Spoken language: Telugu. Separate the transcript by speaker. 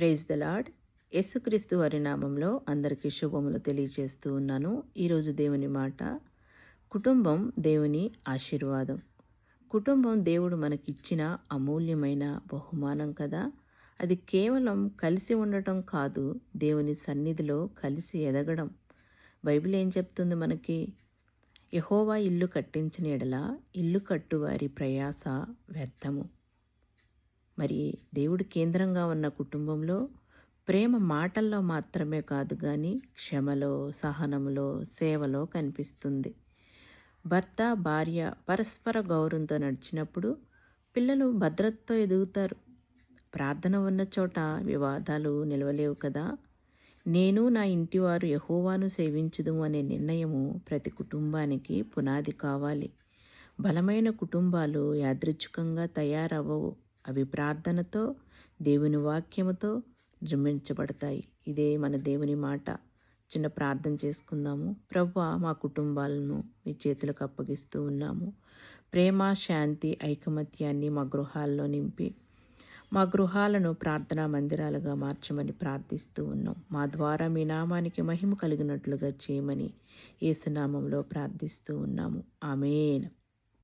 Speaker 1: Praise the lord. యేసుక్రీస్తు వారి నామంలో అందరికీ శుభములు తెలియజేస్తూ ఉన్నాను. ఈరోజు దేవుని మాట, కుటుంబం దేవుని ఆశీర్వాదం. కుటుంబం దేవుడు మనకిచ్చిన అమూల్యమైన బహుమానం కదా. అది కేవలం కలిసి ఉండటం కాదు, దేవుని సన్నిధిలో కలిసి ఎదగడం. బైబిల్ ఏం చెప్తుంది మనకి? యెహోవా ఇల్లు కట్టించిన ఎడల ఇల్లు కట్టువారి ప్రయాస వ్యర్థము. మరి దేవుడు కేంద్రంగా ఉన్న కుటుంబంలో ప్రేమ మాటల్లో మాత్రమే కాదు కానీ క్షమలో, సహనములో, సేవలో కనిపిస్తుంది. భర్త భార్య పరస్పర గౌరవంతో నడిచినప్పుడు పిల్లలు భద్రతతో ఎదుగుతారు. ప్రార్థన ఉన్న చోట వివాదాలు నిలవలేవు కదా. నేను నా ఇంటివారు యెహోవాను సేవించుదుము అనే నిర్ణయము ప్రతి కుటుంబానికి పునాది కావాలి. బలమైన కుటుంబాలు యాదృచ్ఛికంగా తయారవ్వవు. అవి ప్రార్థనతో, దేవుని వాక్యముతో నిర్మించబడతాయి. ఇదే మన దేవుని మాట. చిన్న ప్రార్థన చేసుకుందాము. ప్రభువా, మా కుటుంబాలను మీ చేతులకు అప్పగిస్తూ ఉన్నాము. ప్రేమ, శాంతి, ఐకమత్యాన్ని మా గృహాల్లో నింపి మా గృహాలను ప్రార్థనా మందిరాలుగా మార్చమని ప్రార్థిస్తూ ఉన్నాం. మా ద్వారా మీ నామానికి మహిమ కలిగినట్లుగా చేయమని యేసు నామంలో ప్రార్థిస్తూ ఉన్నాము. ఆమేన్.